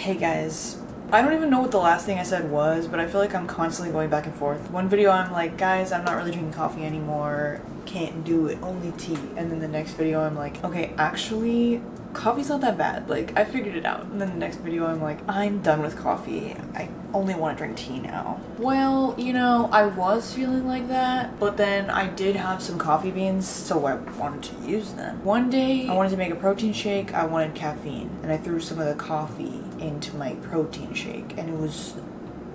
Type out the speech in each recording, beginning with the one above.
Hey guys, I don't even know what the last thing I said was, but I feel like I'm constantly going back and forth. One video I'm like, guys, I'm not really drinking coffee anymore, can't do it, only tea. And then the next video I'm like, okay, actually, coffee's not that bad, like, I figured it out. And then the next video I'm like, I'm done with coffee, I only want to drink tea now. Well, you know, I was feeling like that, but then I did have some coffee beans, so I wanted to use them. One day, I wanted to make a protein shake, I wanted caffeine, and I threw some of the coffee into my protein shake, and it was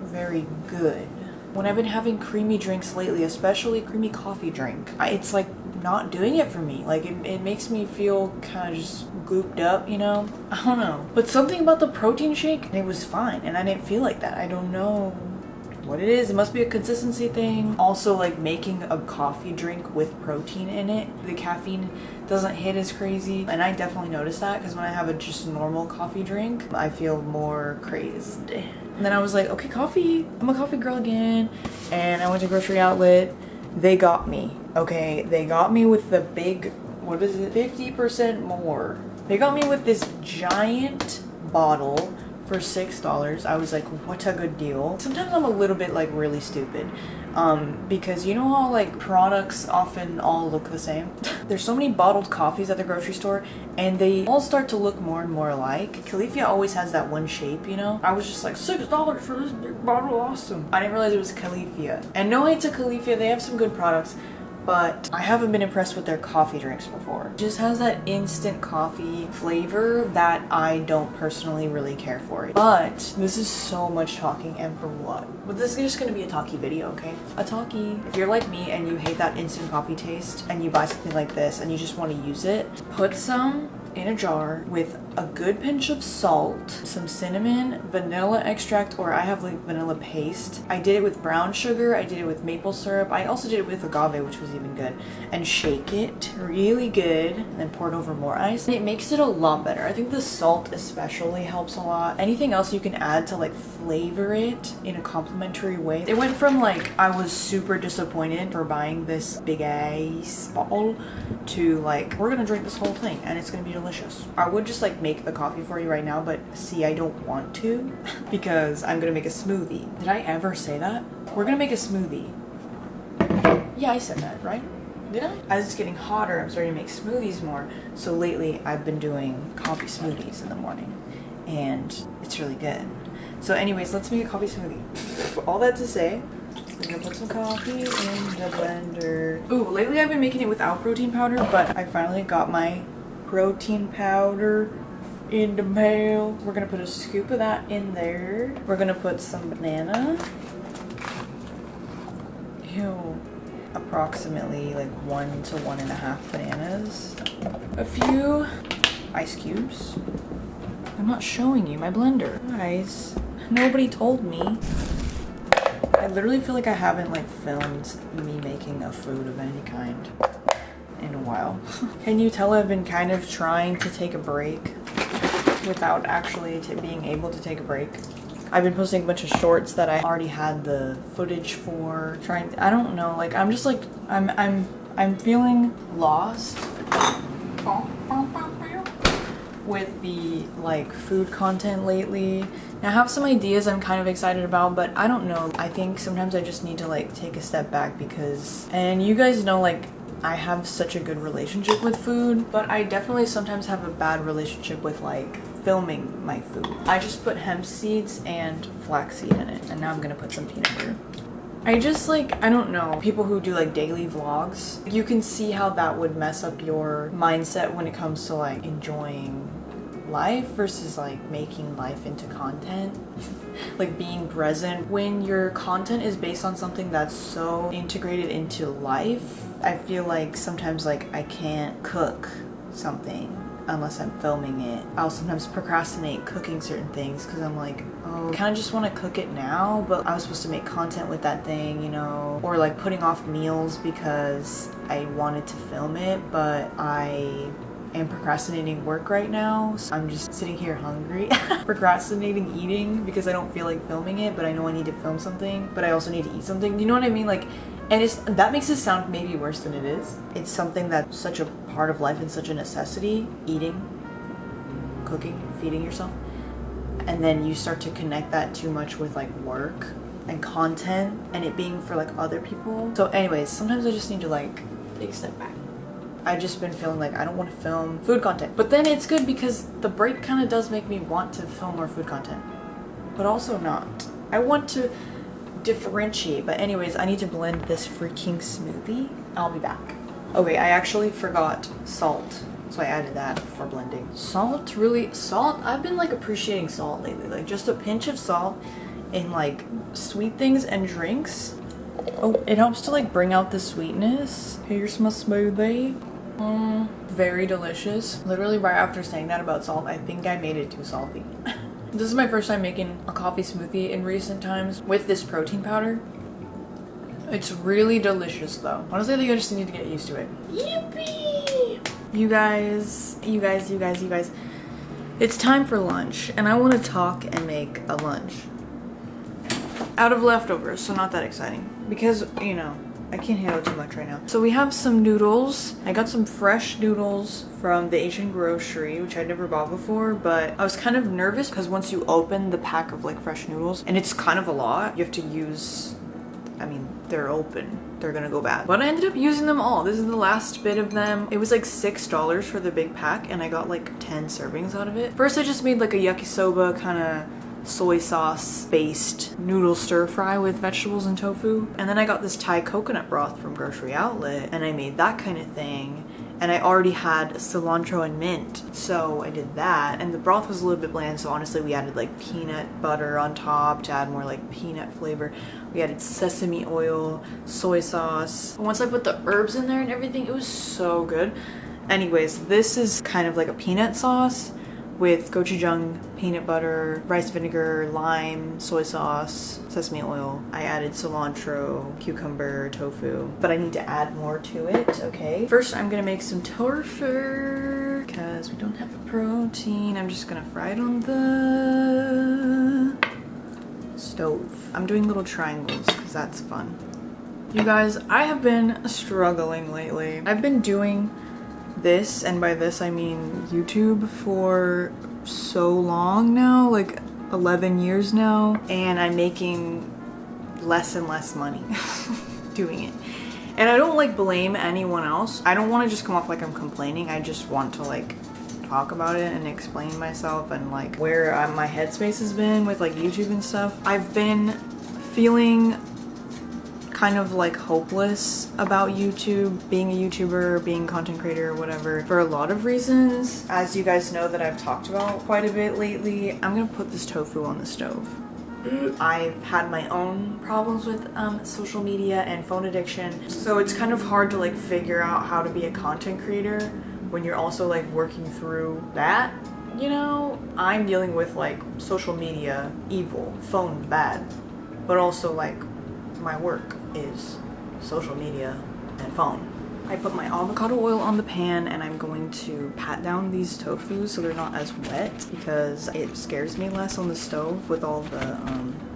very good. When I've been having creamy drinks lately, especially creamy coffee drink, it's like not doing it for me. Like it makes me feel kind of just gooped up, you know? I don't know. But something about the protein shake, it was fine, and I didn't feel like that. I don't know what it is. It must be a consistency thing. Also, like making a coffee drink with protein in it, the caffeine doesn't hit as crazy, and I definitely noticed that because when I have a just normal coffee drink, I feel more crazed. And then I was like, okay, coffee, I'm a coffee girl again. And I went to grocery outlet. They got me, okay? They got me with the big, what is it? 50% more. They got me with this giant bottle for $6. I was like, what a good deal. Sometimes I'm a little bit like really stupid. Because you know how like products often all look the same? There's so many bottled coffees at the grocery store and they all start to look more and more alike. Califia always has that one shape, you know? I was just like, $6 for this big bottle, awesome. I didn't realize it was Califia. And no hate to Califia, they have some good products, but I haven't been impressed with their coffee drinks before. It just has that instant coffee flavor that I don't personally really care for. But this is so much talking, and for what? But this is just gonna be a talkie video, okay? A talkie. If you're like me and you hate that instant coffee taste and you buy something like this and you just want to use it, put some in a jar with a good pinch of salt, some cinnamon, vanilla extract, or I have like vanilla paste. I did it with brown sugar, I did it with maple syrup, I also did it with agave, which was even good. And shake it really good, and then pour it over more ice. And it makes it a lot better. I think the salt especially helps a lot. Anything else you can add to like flavor it in a complimentary way. It went from like, I was super disappointed for buying this big ass bottle to like, we're gonna drink this whole thing and it's gonna be delicious. I would just like make the coffee for you right now, but see, I don't want to because I'm gonna make a smoothie. Did I ever say that? We're gonna make a smoothie. Yeah, I said that, right? Did I? As it's getting hotter, I'm starting to make smoothies more. So lately I've been doing coffee smoothies in the morning and it's really good. So anyways, let's make a coffee smoothie. All that to say, we're gonna put some coffee in the blender. Ooh, lately I've been making it without protein powder, but I finally got my protein powder in the mail. We're gonna put a scoop of that in there. We're gonna put some banana. Ew. Approximately like 1 to 1.5 bananas. A few ice cubes. I'm not showing you my blender. Guys, nobody told me. I literally feel like I haven't like filmed me making a food of any kind in a while. Can you tell I've been kind of trying to take a break without actually being able to take a break? I've been posting a bunch of shorts that I already had the footage for. I don't know, like I'm just like I'm feeling lost with the like food content lately. Now, I have some ideas I'm kind of excited about, but I don't know. I think sometimes I just need to like take a step back because, and you guys know, like I have such a good relationship with food, but I definitely sometimes have a bad relationship with like filming my food. I just put hemp seeds and flaxseed in it, and now I'm gonna put some peanut butter. I just like, I don't know, people who do like daily vlogs, you can see how that would mess up your mindset when it comes to like enjoying life versus like making life into content. Like being present when your content is based on something that's so integrated into life. I feel like sometimes like I can't cook something unless I'm filming it. I'll sometimes procrastinate cooking certain things because I'm like, oh, I kind of just want to cook it now, but I was supposed to make content with that thing, you know? Or like putting off meals because I wanted to film it, but I am procrastinating work right now, so I'm just sitting here hungry. Procrastinating eating because I don't feel like filming it, but I know I need to film something, but I also need to eat something. You know what I mean? Like, and that makes it sound maybe worse than it is. It's something that's such a part of life and such a necessity. Eating, cooking, feeding yourself. and then you start to connect that too much with like work and content and it being for like other people. So anyways, sometimes I just need to like take a step back. I've just been feeling like I don't want to film food content, but then it's good because the break kind of does make me want to film more food content, but also not. I want to differentiate. But anyways, I need to blend this freaking smoothie. I'll be back. Okay, I actually forgot salt, so I added that for blending. Salt, I've been like appreciating salt lately, like just a pinch of salt in like sweet things and drinks. Oh, it helps to like bring out the sweetness. Here's my smoothie. Very delicious. Literally right after saying that about salt, I think I made it too salty. This is my first time making a coffee smoothie in recent times with this protein powder. It's really delicious though. Honestly, I think I just need to get used to it. Yippee! You guys. It's time for lunch and I want to talk and make a lunch out of leftovers, so not that exciting because, you know, I can't handle too much right now. So we have some noodles. I got some fresh noodles from the Asian grocery, which I'd never bought before, but I was kind of nervous because once you open the pack of like fresh noodles, and it's kind of a lot, you have to use, I mean, they're open. They're gonna go bad. But I ended up using them all. This is the last bit of them. It was like $6 for the big pack and I got like 10 servings out of it. First I just made like a yakisoba kind of soy sauce based noodle stir fry with vegetables and tofu, and then I got this Thai coconut broth from Grocery Outlet and I made that kind of thing, and I already had cilantro and mint, so I did that, and the broth was a little bit bland, so honestly we added like peanut butter on top to add more like peanut flavor. We added sesame oil, soy sauce. And once I put the herbs in there and everything, it was so good. Anyways, this is kind of like a peanut sauce with gochujang, peanut butter, rice vinegar, lime, soy sauce, sesame oil. I added cilantro, cucumber, tofu, but I need to add more to it, okay? First, I'm gonna make some tofu because we don't have a protein. I'm just gonna fry it on the stove. I'm doing little triangles because that's fun. You guys, I have been struggling lately. I've been doing this, and by this I mean YouTube, for so long now, like 11 years now, and I'm making less and less money doing it. And I don't like blame anyone else. I don't want to just come off like I'm complaining. I just want to like talk about it and explain myself and like where my headspace has been with like YouTube and stuff. I've been feeling kind of like hopeless about YouTube, being a YouTuber, being a content creator, or whatever, for a lot of reasons. As you guys know that I've talked about quite a bit lately, I'm gonna put this tofu on the stove. I've had my own problems with social media and phone addiction, so it's kind of hard to like figure out how to be a content creator when you're also like working through that. You know, I'm dealing with like social media evil, phone bad, but also like my work is social media and phone. I put my avocado oil on the pan and I'm going to pat down these tofu so they're not as wet because it scares me less on the stove with all the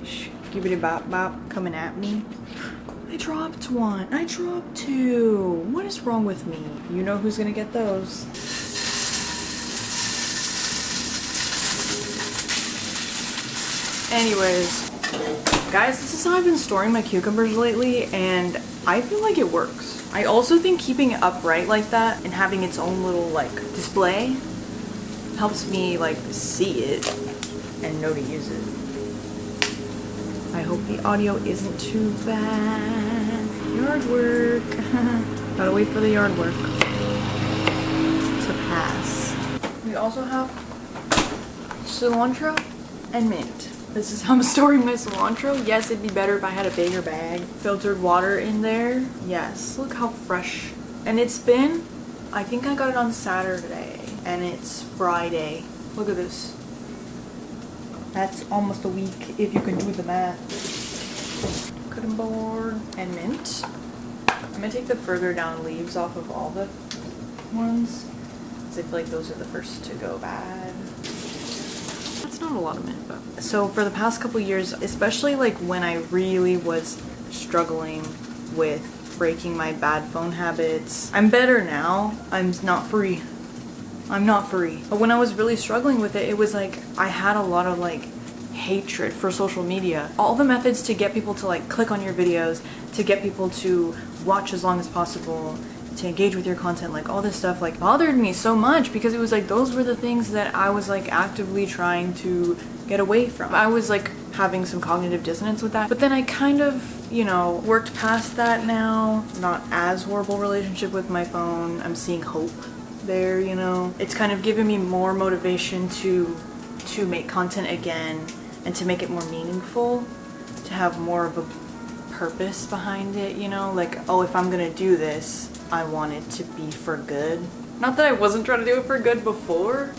skibbity bop bop coming at me. I dropped one. I dropped two. What is wrong with me? You know who's gonna get those. Anyways, guys, this is how I've been storing my cucumbers lately, and I feel like it works. I also think keeping it upright like that and having its own little like display helps me like see it and know to use it. I hope the audio isn't too bad. Yard work. Gotta wait for the yard work to pass. We also have cilantro and mint. This is how I'm storing my cilantro. Yes, it'd be better if I had a bigger bag. Filtered water in there. Yes, look how fresh. And it's been, I think I got it on Saturday and it's Friday. Look at this. That's almost a week if you can do the math. Cutting board and mint. I'm gonna take the further down leaves off of all the ones because I feel like those are the first to go bad. Not a lot of mint, but so for the past couple years, especially like when I really was struggling with breaking my bad phone habits, I'm better now. I'm not free. I'm not free. But when I was really struggling with it, it was like I had a lot of like hatred for social media. All the methods to get people to like click on your videos, to get people to watch as long as possible, to engage with your content, like all this stuff like bothered me so much because it was like those were the things that I was like actively trying to get away from. I was like having some cognitive dissonance with that, but then I kind of, you know, worked past that now. Not as horrible relationship with my phone. I'm seeing hope there, you know. It's kind of given me more motivation to make content again and to make it more meaningful, to have more of a purpose behind it, you know, like, oh, if I'm gonna do this, I want it to be for good. Not that I wasn't trying to do it for good before,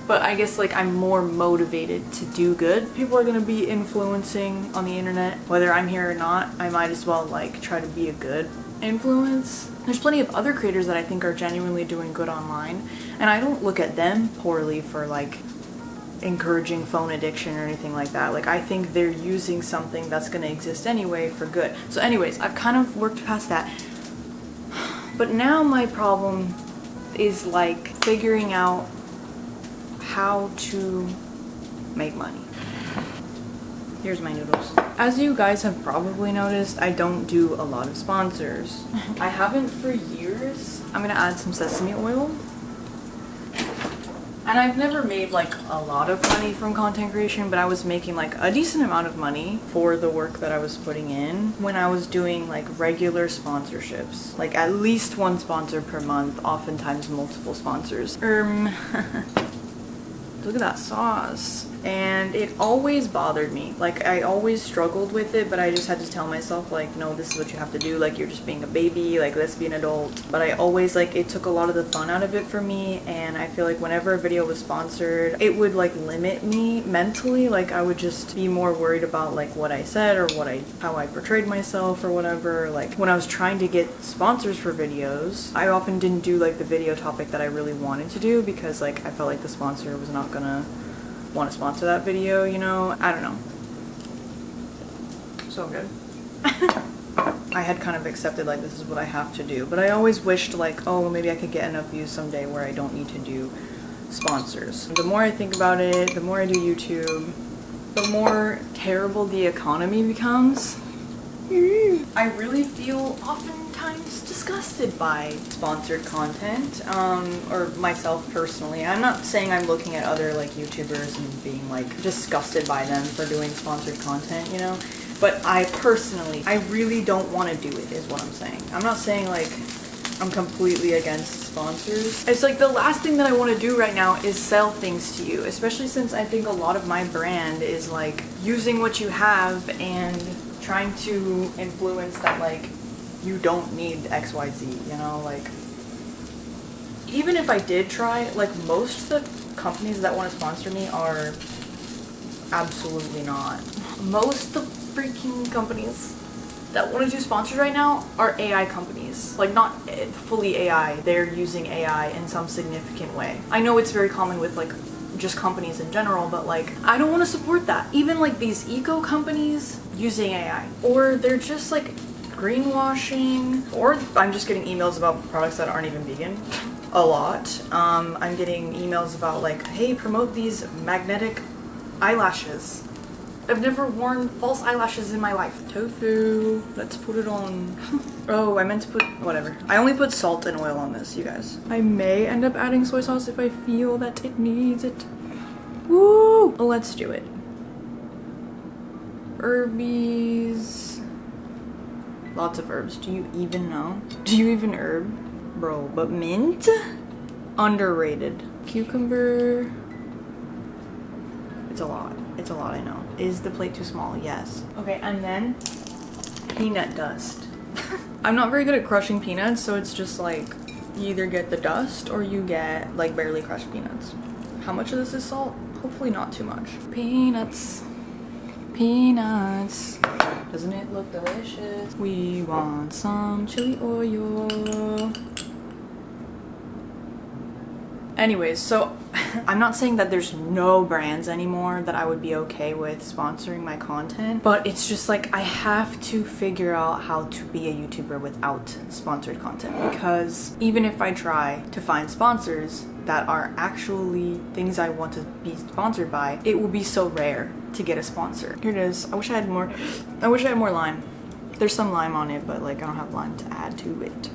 but I guess like I'm more motivated to do good. People are gonna be influencing on the internet. Whether I'm here or not, I might as well like try to be a good influence. There's plenty of other creators that I think are genuinely doing good online, and I don't look at them poorly for like encouraging phone addiction or anything like that. Like I think they're using something that's gonna exist anyway for good. So anyways, I've kind of worked past that. But now my problem is like figuring out how to make money. Here's my noodles. As you guys have probably noticed, I don't do a lot of sponsors. I haven't for years. I'm gonna add some sesame oil. And I've never made like a lot of money from content creation, but I was making like a decent amount of money for the work that I was putting in when I was doing like regular sponsorships. Like at least one sponsor per month, oftentimes multiple sponsors. Look at that sauce. And it always bothered me. Like I always struggled with it, but I just had to tell myself like, no, this is what you have to do. Like you're just being a baby, like let's be an adult. But I always like, it took a lot of the fun out of it for me. And I feel like whenever a video was sponsored, it would like limit me mentally. Like I would just be more worried about like what I said or how I portrayed myself or whatever. Like when I was trying to get sponsors for videos, I often didn't do like the video topic that I really wanted to do because like I felt like the sponsor was not gonna want to sponsor that video, you know? I don't know. So good. I had kind of accepted like this is what I have to do, but I always wished like, oh, maybe I could get enough views someday where I don't need to do sponsors. The more I think about it, the more I do YouTube, the more terrible the economy becomes. I really feel oftentimes disgusted by sponsored content, or myself personally. I'm not saying I'm looking at other like YouTubers and being like disgusted by them for doing sponsored content, you know, but I personally, I really don't want to do it is what I'm saying. I'm not saying like I'm completely against sponsors. It's like the last thing that I want to do right now is sell things to you, especially since I think a lot of my brand is like using what you have and trying to influence that like you don't need XYZ, you know, like even if I did try, like most of the companies that want to sponsor me are absolutely not. Most of the freaking companies that want to do sponsors right now are AI companies. Like not fully AI, they're using AI in some significant way. I know it's very common with like just companies in general, but like I don't want to support that. Even like these eco companies using AI, or they're just like greenwashing, or I'm just getting emails about products that aren't even vegan a lot. I'm getting emails about like, hey, promote these magnetic eyelashes. I've never worn false eyelashes in my life. Tofu, let's put it on. Oh, I meant to put, whatever. I only put salt and oil on this, you guys. I may end up adding soy sauce if I feel that it needs it. Woo! Let's do it. Herbies. Lots of herbs. Do you even know? Do you even herb? Bro, but mint? Underrated. Cucumber. It's a lot. It's a lot, I know. Is the plate too small? Yes. Okay, and then peanut dust. I'm not very good at crushing peanuts, so it's just like you either get the dust or you get like barely crushed peanuts. How much of this is salt? Hopefully not too much. Peanuts. Peanuts. Doesn't it look delicious? We want some chili oil. Anyways, so I'm not saying that there's no brands anymore that I would be okay with sponsoring my content, but it's just like I have to figure out how to be a YouTuber without sponsored content, because even if I try to find sponsors that are actually things I want to be sponsored by, it will be so rare to get a sponsor. Here it is. I wish I had more lime. There's some lime on it, but like I don't have lime to add to it.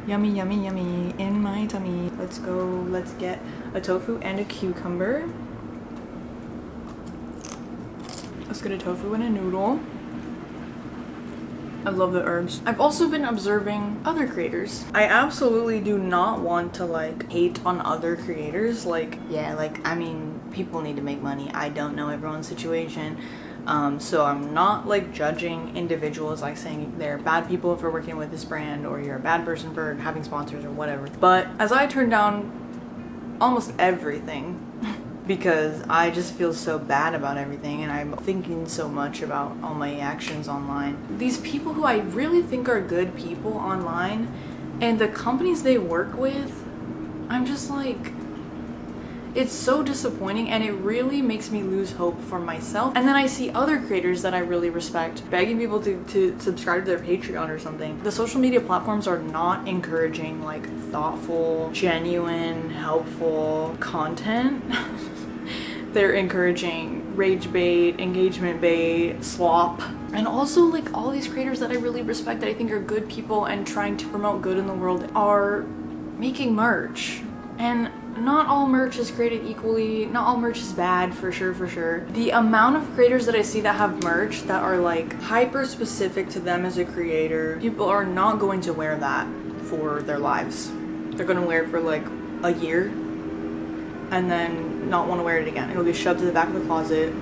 Yummy, yummy, yummy in my tummy. Let's go. Let's get a tofu and a cucumber. Let's get a tofu and a noodle. I love the herbs. I've also been observing other creators. I absolutely do not want to like hate on other creators. Like, yeah, like, I mean, people need to make money. I don't know everyone's situation. So I'm not like judging individuals, like saying they're bad people for working with this brand or you're a bad person for having sponsors or whatever. But as I turn down almost everything because I just feel so bad about everything and I'm thinking so much about all my actions online. These people who I really think are good people online and the companies they work with, I'm just like, it's so disappointing and it really makes me lose hope for myself. And then I see other creators that I really respect begging people to subscribe to their Patreon or something. The social media platforms are not encouraging like thoughtful, genuine, helpful content. They're encouraging rage bait, engagement bait, slop. And also like all these creators that I really respect that I think are good people and trying to promote good in the world are making merch. And not all merch is created equally, not all merch is bad, for sure. The amount of creators that I see that have merch that are like hyper specific to them as a creator, people are not going to wear that for their lives. They're gonna wear it for like a year and then not want to wear it again. It'll be shoved to the back of the closet.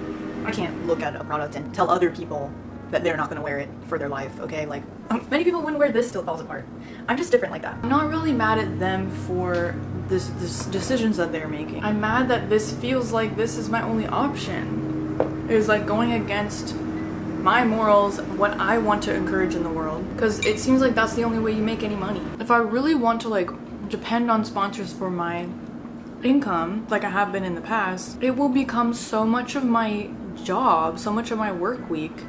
I can't look at a product and tell other people that they're not gonna wear it for their life, okay? Like, many people wouldn't wear this till it falls apart. I'm just different like that. I'm not really mad at them for this decisions that they're making. I'm mad that this feels like this is my only option. It is like going against my morals, what I want to encourage in the world, because it seems like that's the only way you make any money. If I really want to like depend on sponsors for my income, like I have been in the past, it will become so much of my job, so much of my work week,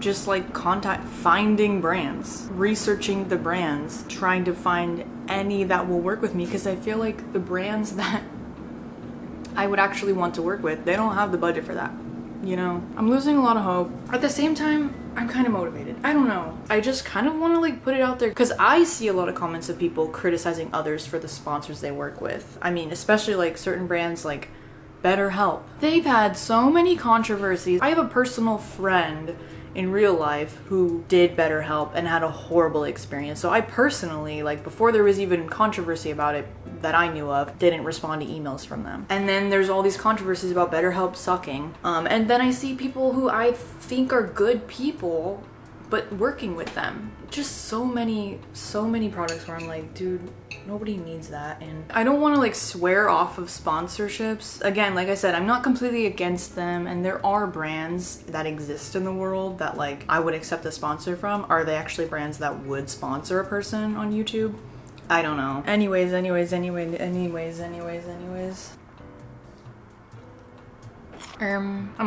just like finding brands, researching the brands, trying to find any that will work with me, because I feel like the brands that I would actually want to work with, they don't have the budget for that, you know? I'm losing a lot of hope. At the same time, I'm kind of motivated. I don't know. I just kind of want to like put it out there because I see a lot of comments of people criticizing others for the sponsors they work with. I mean, especially like certain brands like BetterHelp. They've had so many controversies. I have a personal friend in real life who did BetterHelp and had a horrible experience. So I personally, like before there was even controversy about it that I knew of, didn't respond to emails from them. And then there's all these controversies about BetterHelp sucking. And then I see people who I think are good people, but working with them. Just so many products where I'm like, dude, nobody needs that. And I don't want to like swear off of sponsorships. Again, like I said, I'm not completely against them, and there are brands that exist in the world that like I would accept a sponsor from. Are they actually brands that would sponsor a person on YouTube? I don't know. Anyways. I'm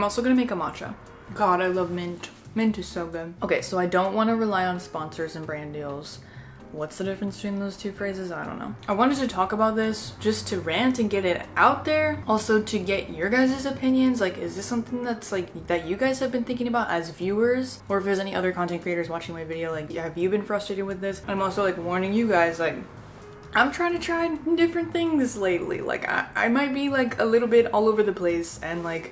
also gonna make a matcha. God, I love mint. Mint is so good. Okay, so I don't want to rely on sponsors and brand deals. What's the difference between those two phrases? I don't know. I wanted to talk about this just to rant and get it out there. Also to get your guys' opinions. Like, is this something that's like that you guys have been thinking about as viewers? Or if there's any other content creators watching my video, like have you been frustrated with this? I'm also like warning you guys, like I'm trying to try different things lately. Like I might be like a little bit all over the place, and like,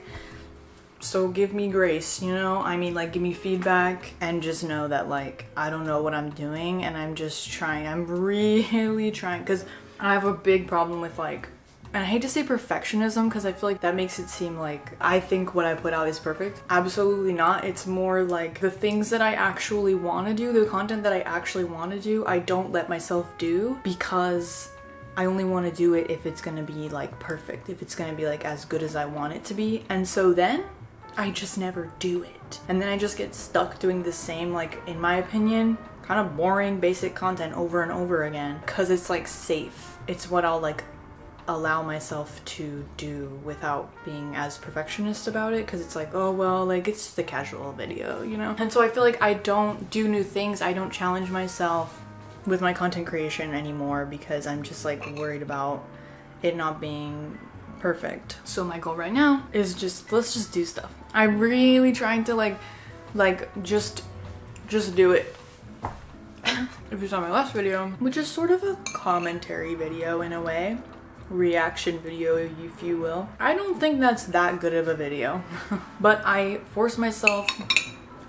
so give me grace, you know? I mean, like, give me feedback and just know that, like, I don't know what I'm doing and I'm just trying. I'm really trying, because I have a big problem with, like, and I hate to say perfectionism because I feel like that makes it seem like I think what I put out is perfect. Absolutely not. It's more like the things that I actually want to do, the content that I actually want to do, I don't let myself do because I only want to do it if it's going to be, like, perfect, if it's going to be, like, as good as I want it to be. And so then I just never do it. And then I just get stuck doing the same, like, in my opinion, kind of boring, basic content over and over again. Because it's, like, safe. It's what I'll, like, allow myself to do without being as perfectionist about it, because it's like, oh well, like it's just a casual video, you know? And so I feel like I don't do new things, I don't challenge myself with my content creation anymore because I'm just like worried about it not being perfect. So my goal right now is let's just do stuff. I'm really trying to like just do it. If you saw my last video, which is sort of a commentary video in a way, reaction video if you will, I don't think that's that good of a video but I forced myself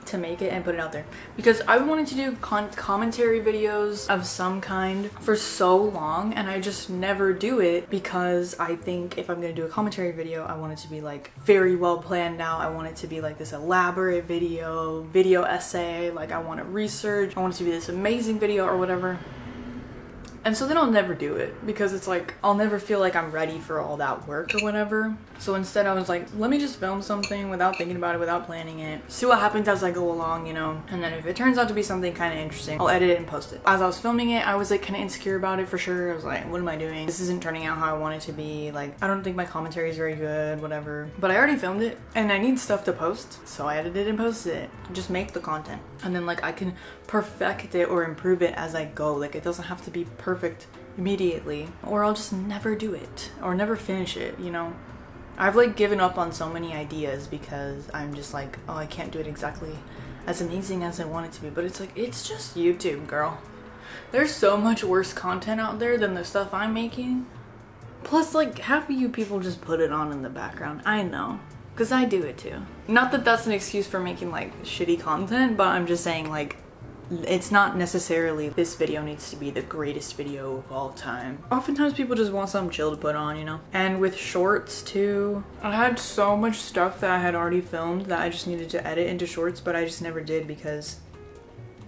to make it and put it out there because I wanted to do commentary videos of some kind for so long, and I just never do it because I think if I'm gonna do a commentary video, I want it to be like very well planned out. I want it to be like this elaborate video essay, like I want to research, I want it to be this amazing video or whatever. And so then I'll never do it because it's like I'll never feel like I'm ready for all that work or whatever. So instead I was like, let me just film something without thinking about it, without planning it, see what happens as I go along, you know? And then if it turns out to be something kind of interesting, I'll edit it and post it. As I was filming it, I was like kind of insecure about it for sure. I was like, what am I doing? This isn't turning out how I want it to be. Like, I don't think my commentary is very good, whatever. But I already filmed it and I need stuff to post. So I edited and posted it. Just make the content. And then like I can perfect it or improve it as I go. Like it doesn't have to be perfect immediately, or I'll just never do it or never finish it, you know? I've like given up on so many ideas because I'm just like, oh, I can't do it exactly as amazing as I want it to be. But it's like, it's just YouTube, girl. There's so much worse content out there than the stuff I'm making. Plus like half of you people just put it on in the background. I know, because I do it too. Not that that's an excuse for making like shitty content, but I'm just saying like it's not necessarily this video needs to be the greatest video of all time. Oftentimes people just want something chill to put on, you know? And with shorts too, I had so much stuff that I had already filmed that I just needed to edit into shorts, but I just never did because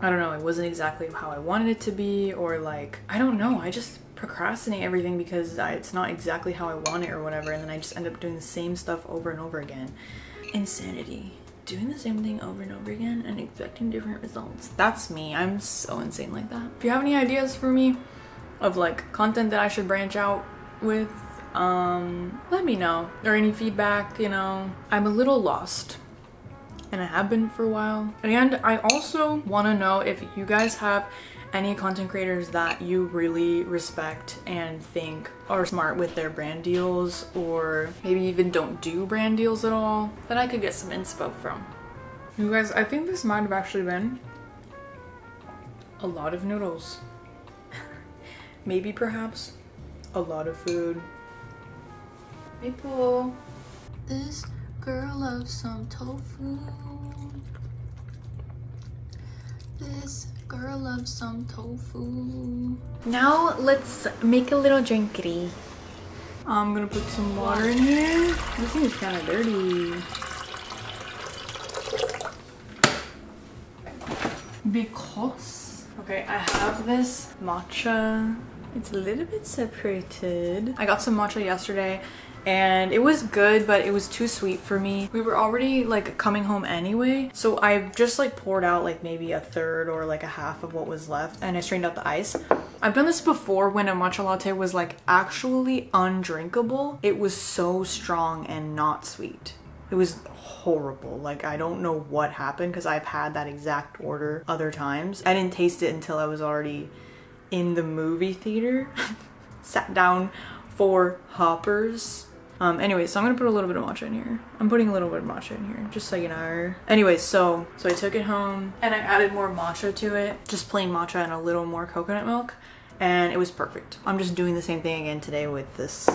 I don't know, it wasn't exactly how I wanted it to be, or like, I don't know, I just procrastinate everything because it's not exactly how I want it or whatever, and then I just end up doing the same stuff over and over again. Insanity. Doing the same thing over and over again and expecting different results. That's me. I'm so insane like that. If you have any ideas for me of like content that I should branch out with, let me know. Or any feedback, you know. I'm a little lost and I have been for a while. And I also want to know if you guys have any content creators that you really respect and think are smart with their brand deals, or maybe even don't do brand deals at all, that I could get some inspo from. You guys, I think this might have actually been a lot of noodles. Maybe perhaps a lot of food. Maple. This girl loves some tofu. This girl loves some tofu. Now let's make a little drinkity. I'm gonna put some water in here. This thing is kind of dirty. Because, okay, I have this matcha. It's a little bit separated. I got some matcha yesterday and it was good, but it was too sweet for me. We were already like coming home anyway, so I just like poured out like maybe a third or like a half of what was left, and I strained out the ice. I've done this before when a matcha latte was like actually undrinkable. It was so strong and not sweet. It was horrible. Like, I don't know what happened because I've had that exact order other times. I didn't taste it until I was already in the movie theater. Sat down for hoppers. Anyway, so I'm gonna put a little bit of matcha in here. I'm putting a little bit of matcha in here, just so you know. Anyways, so I took it home and I added more matcha to it. Just plain matcha and a little more coconut milk. And it was perfect. I'm just doing the same thing again today with this.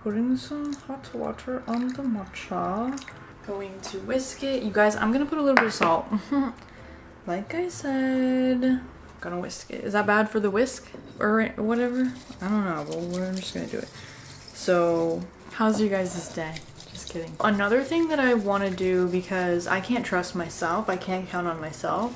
Putting some hot water on the matcha. Going to whisk it. You guys, I'm gonna put a little bit of salt. Like I said, gonna whisk it. Is that bad for the whisk or whatever? I don't know, but we're just gonna do it. So, how's your guys' day? Just kidding. Another thing that I want to do, because I can't trust myself, I can't count on myself,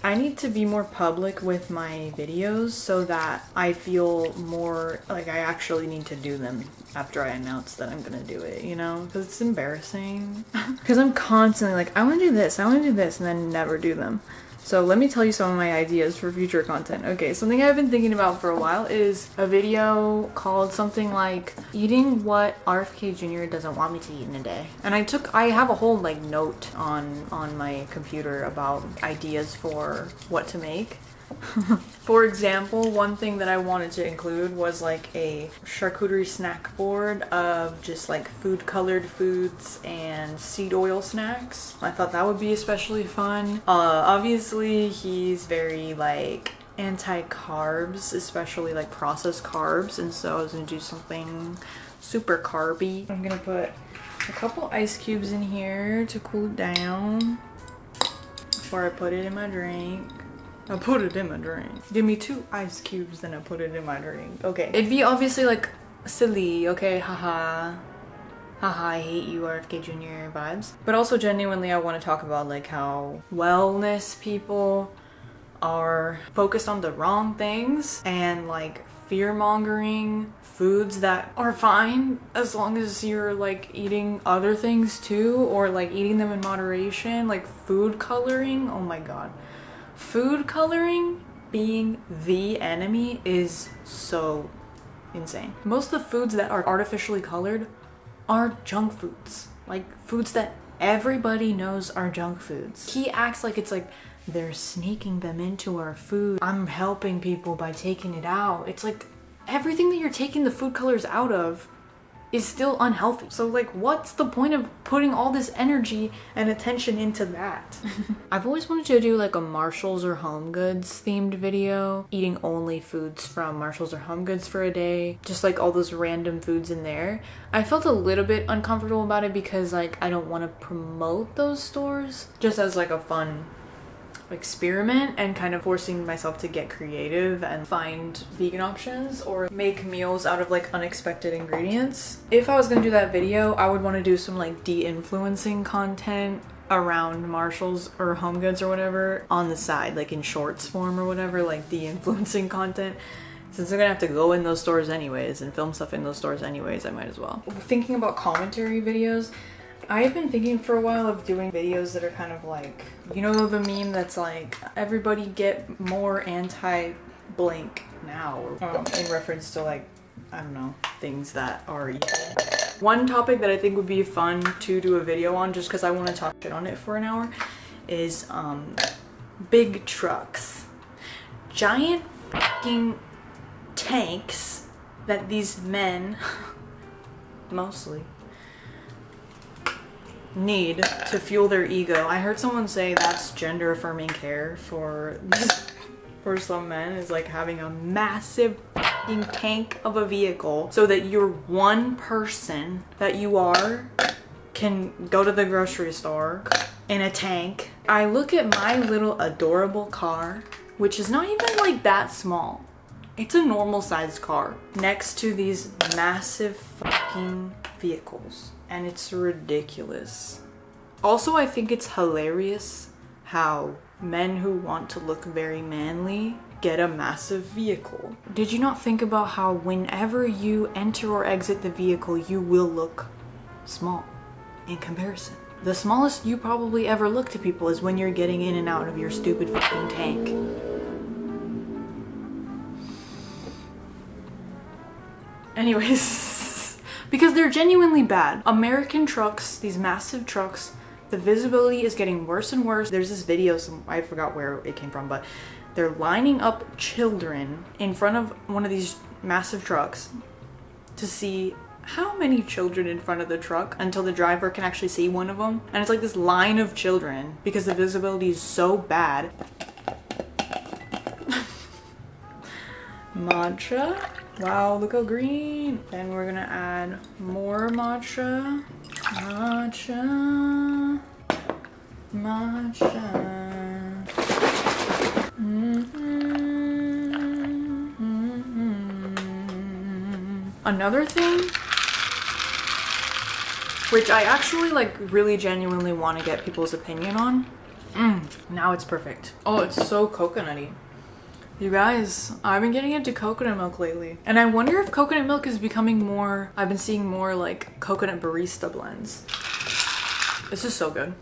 I need to be more public with my videos so that I feel more like I actually need to do them after I announce that I'm gonna do it, you know? Because it's embarrassing. Because I'm constantly like, I want to do this, and then never do them. So let me tell you some of my ideas for future content. Okay, something I've been thinking about for a while is a video called something like eating what RFK Jr. doesn't want me to eat in a day. And I have a whole like note on my computer about ideas for what to make. For example, one thing that I wanted to include was like a charcuterie snack board of just like food colored foods and seed oil snacks. I thought that would be especially fun. Obviously he's very like anti-carbs, especially like processed carbs, and so I was gonna do something super carby. I'm gonna put a couple ice cubes in here to cool it down before I put it in my drink. I put it in my drink. Give me 2 ice cubes, then I put it in my drink. Okay. It'd be obviously like silly, okay, haha. Haha, I hate you, RFK Jr. vibes. But also genuinely I want to talk about like how wellness people are focused on the wrong things and like fear-mongering foods that are fine as long as you're like eating other things too, or like eating them in moderation. Like food coloring, oh my god. Food coloring being the enemy is so insane. Most of the foods that are artificially colored are junk foods. Like foods that everybody knows are junk foods. He acts like it's like they're sneaking them into our food. I'm helping people by taking it out. It's like everything that you're taking the food colors out of is still unhealthy. So like what's the point of putting all this energy and attention into that? I've always wanted to do like a Marshalls or Home Goods themed video, eating only foods from Marshalls or Home Goods for a day, just like all those random foods in there. I felt a little bit uncomfortable about it because like I don't want to promote those stores, just as like a fun experiment and kind of forcing myself to get creative and find vegan options or make meals out of like unexpected ingredients. If I was gonna do that video, I would want to do some like de-influencing content around Marshalls or Home Goods or whatever on the side, like in shorts form or whatever, like de-influencing content. Since I'm gonna have to go in those stores anyways and film stuff in those stores anyways, I might as well. Thinking about commentary videos, I've been thinking for a while of doing videos that are kind of like, you know, the meme that's like, everybody get more anti-blank now, in reference to like, I don't know, things that are evil. One topic that I think would be fun to do a video on, just because I want to talk shit on it for an hour, is big trucks. Giant fucking tanks that these men, mostly, need to fuel their ego. I heard someone say that's gender affirming care for some men, is like having a massive fucking tank of a vehicle so that your one person that you are can go to the grocery store in a tank. I look at my little adorable car, which is not even like that small. It's a normal sized car next to these massive fucking vehicles. And it's ridiculous. Also, I think it's hilarious how men who want to look very manly get a massive vehicle. Did you not think about how whenever you enter or exit the vehicle, you will look small in comparison? The smallest you probably ever look to people is when you're getting in and out of your stupid fucking tank. Anyways. Because they're genuinely bad. American trucks, these massive trucks, the visibility is getting worse and worse. There's this video, I forgot where it came from, but they're lining up children in front of one of these massive trucks to see how many children in front of the truck until the driver can actually see one of them. And it's like this line of children because the visibility is so bad. Matcha. Wow, look how green. Then we're gonna add more matcha. Matcha. Matcha. Another thing, which I actually like really genuinely want to get people's opinion on. Now it's perfect. Oh, it's so coconutty. You guys, I've been getting into coconut milk lately. And I wonder if coconut milk is becoming more, I've been seeing more like coconut barista blends. This is so good.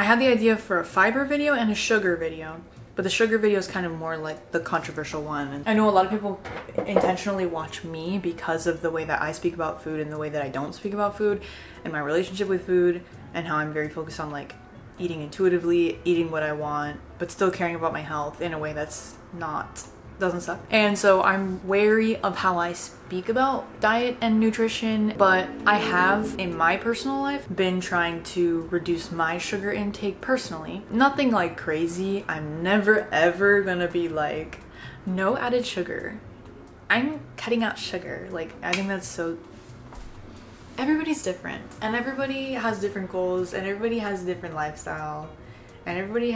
I had the idea for a fiber video and a sugar video. But the sugar video is kind of more like the controversial one. And I know a lot of people intentionally watch me because of the way that I speak about food and the way that I don't speak about food and my relationship with food and how I'm very focused on like eating intuitively, eating what I want, but still caring about my health in a way that's doesn't suck. And so I'm wary of how I speak about diet and nutrition, but I have in my personal life been trying to reduce my sugar intake personally. Nothing like crazy. I'm never ever gonna be like, no added sugar. I'm cutting out sugar. Like, I think that's so... Everybody's different and everybody has different goals and everybody has a different lifestyle and everybody's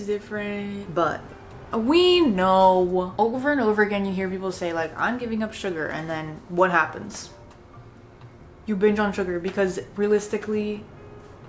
different. But we know over and over again you hear people say like, I'm giving up sugar, and then what happens? You binge on sugar because realistically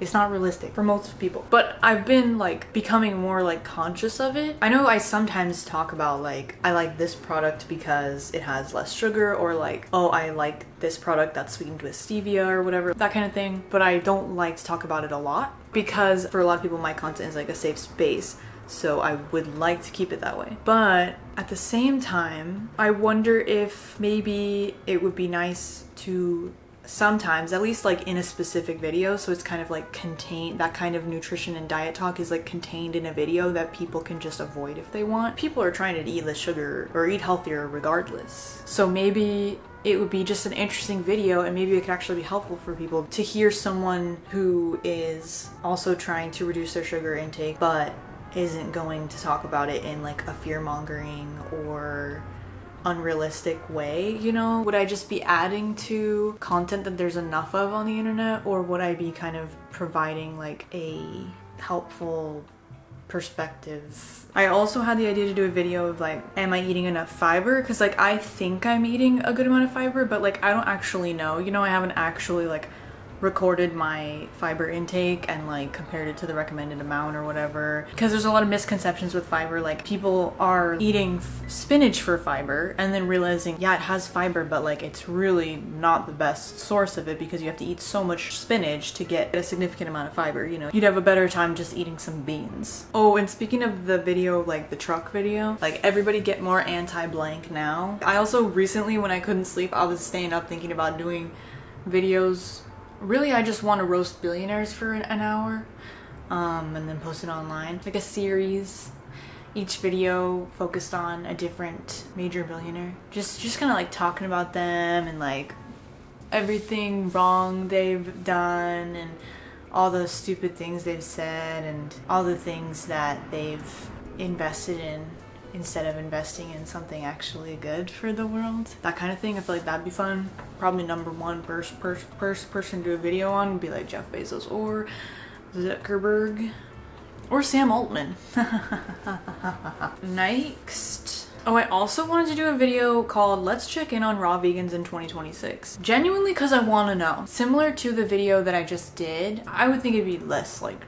it's not realistic for most people. But I've been like becoming more like conscious of it. I know I sometimes talk about like, I like this product because it has less sugar, or like, oh, I like this product that's sweetened with stevia or whatever, that kind of thing. But I don't like to talk about it a lot because for a lot of people my content is like a safe space. So I would like to keep it that way. But at the same time, I wonder if maybe it would be nice to sometimes, at least like in a specific video, so it's kind of like contained, that kind of nutrition and diet talk is like contained in a video that people can just avoid if they want. People are trying to eat less sugar or eat healthier regardless. So maybe it would be just an interesting video, and maybe it could actually be helpful for people to hear someone who is also trying to reduce their sugar intake but isn't going to talk about it in like a fear-mongering or unrealistic way, you know? Would I just be adding to content that there's enough of on the internet, or would I be kind of providing like a helpful perspective? I also had the idea to do a video of like, am I eating enough fiber? Because like I think I'm eating a good amount of fiber, but like I don't actually know, you know? I haven't actually like recorded my fiber intake and like compared it to the recommended amount or whatever, because there's a lot of misconceptions with fiber. Like, people are eating spinach for fiber and then realizing, yeah, it has fiber, but like it's really not the best source of it because you have to eat so much spinach to get a significant amount of fiber, you know? You'd have a better time just eating some beans. Oh, and speaking of the video, like the truck video, like everybody get more anti-blank now. I also recently, when I couldn't sleep, I was staying up thinking about doing videos. Really, I just want to roast billionaires for an hour and then post it online. Like a series, each video focused on a different major billionaire. Just kind of like talking about them and like everything wrong they've done and all the stupid things they've said and all the things that they've invested in instead of investing in something actually good for the world. That kind of thing, I feel like that'd be fun. Probably number one first person to do a video on would be like Jeff Bezos or Zuckerberg or Sam Altman. Next. Oh, I also wanted to do a video called Let's Check In on Raw Vegans in 2026. Genuinely because I want to know. Similar to the video that I just did, I would think it'd be less like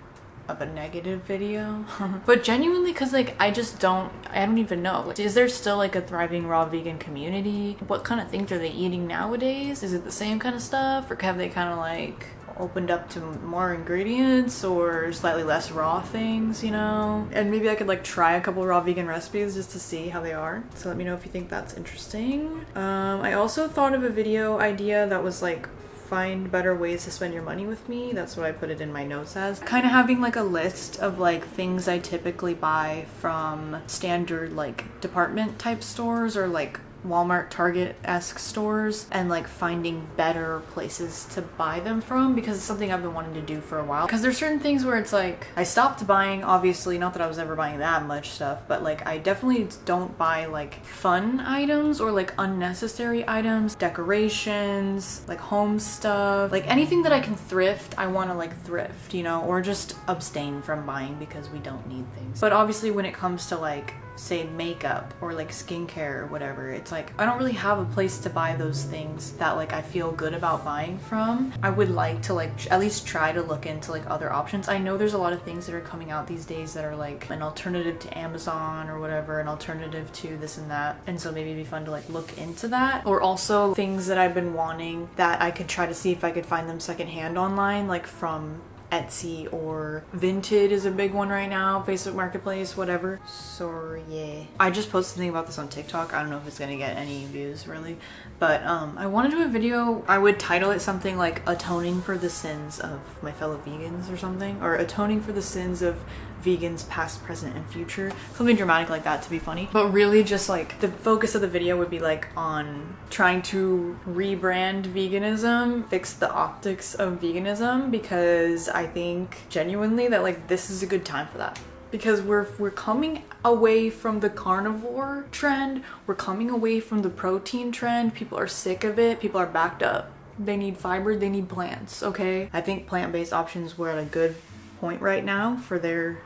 of a negative video. But genuinely because like I don't even know, like, is there still like a thriving raw vegan community? What kind of things are they eating nowadays? Is it the same kind of stuff, or have they kind of like opened up to more ingredients or slightly less raw things, you know? And maybe I could like try a couple raw vegan recipes just to see how they are. So let me know if you think that's interesting. I also thought of a video idea that was like, find better ways to spend your money with me. That's what I put it in my notes as. Kind of having like a list of like things I typically buy from standard like department type stores or like Walmart, Target-esque stores, and like finding better places to buy them from, because it's something I've been wanting to do for a while. Because there's certain things where it's like I stopped buying, obviously, not that I was ever buying that much stuff, but like I definitely don't buy like fun items or like unnecessary items, decorations, like home stuff, like anything that I can thrift, I want to like thrift, you know, or just abstain from buying because we don't need things. But obviously when it comes to like say makeup or like skincare or whatever, it's like I don't really have a place to buy those things that like I feel good about buying from. I would like to like at least try to look into like other options. I know there's a lot of things that are coming out these days that are like an alternative to Amazon or whatever, an alternative to this and that, and so maybe it'd be fun to like look into that. Or also things that I've been wanting that I could try to see if I could find them secondhand online, like from Etsy or Vinted is a big one right now, Facebook Marketplace, whatever. So yeah. I just posted something about this on TikTok. I don't know if it's gonna get any views really, but I want to do a video. I would title it something like atoning for the sins of my fellow vegans or something, or atoning for the sins of vegans past, present, and future. Something dramatic like that to be funny. But really just like the focus of the video would be like on trying to rebrand veganism, fix the optics of veganism, because I think genuinely that like this is a good time for that. Because we're coming away from the carnivore trend, we're coming away from the protein trend. People are sick of it, people are backed up. They need fiber, they need plants, okay? I think plant-based options were at a good point right now for their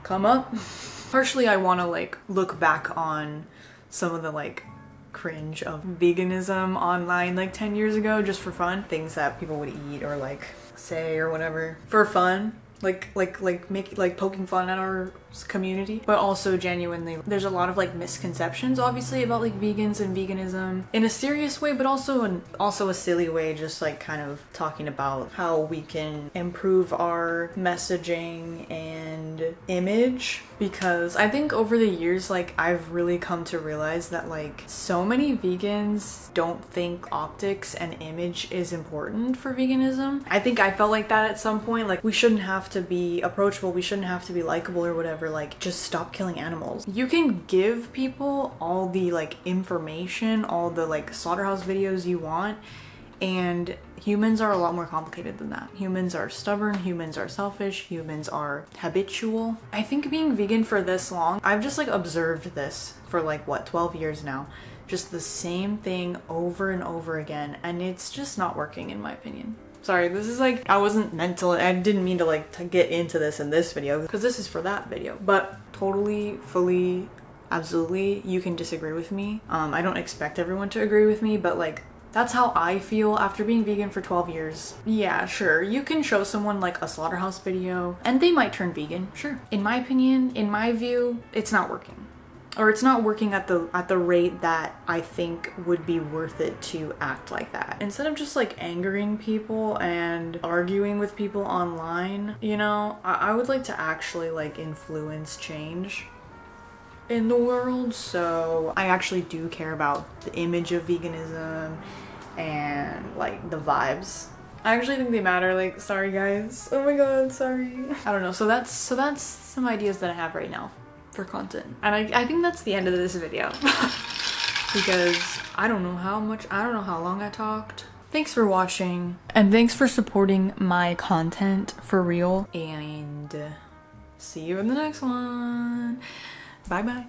come up. Partially I want to like look back on some of the like cringe of veganism online like 10 years ago, just for fun. Things that people would eat or like say or whatever for fun. Like poking fun at our community, but also genuinely there's a lot of like misconceptions obviously about like vegans and veganism in a serious way, but also a silly way, just like kind of talking about how we can improve our messaging and image. Because I think over the years like I've really come to realize that like so many vegans don't think optics and image is important for veganism. I think I felt like that at some point, like we shouldn't have to be approachable, we shouldn't have to be likable or whatever, like just stop killing animals. You can give people all the like information, all the like slaughterhouse videos you want, and humans are a lot more complicated than that. Humans are stubborn, humans are selfish, humans are habitual. I think being vegan for this long, I've just like observed this for like what, 12 years now. Just the same thing over and over again, and it's just not working in my opinion. Sorry, this is like, I didn't mean to like to get into this in this video because this is for that video, but totally, fully, absolutely, you can disagree with me. I don't expect everyone to agree with me, but like, that's how I feel after being vegan for 12 years. Yeah, sure, you can show someone like a slaughterhouse video and they might turn vegan, sure. In my opinion, in my view, it's not working. Or it's not working at the rate that I think would be worth it to act like that. Instead of just like angering people and arguing with people online, you know, I would like to actually like influence change in the world. So I actually do care about the image of veganism and like the vibes. I actually think they matter. Like, sorry guys, oh my god, sorry. I don't know, so that's some ideas that I have right now for content, and I think that's the end of this video because I don't know how long I talked. Thanks for watching, and thanks for supporting my content for real, and see you in the next one. Bye bye.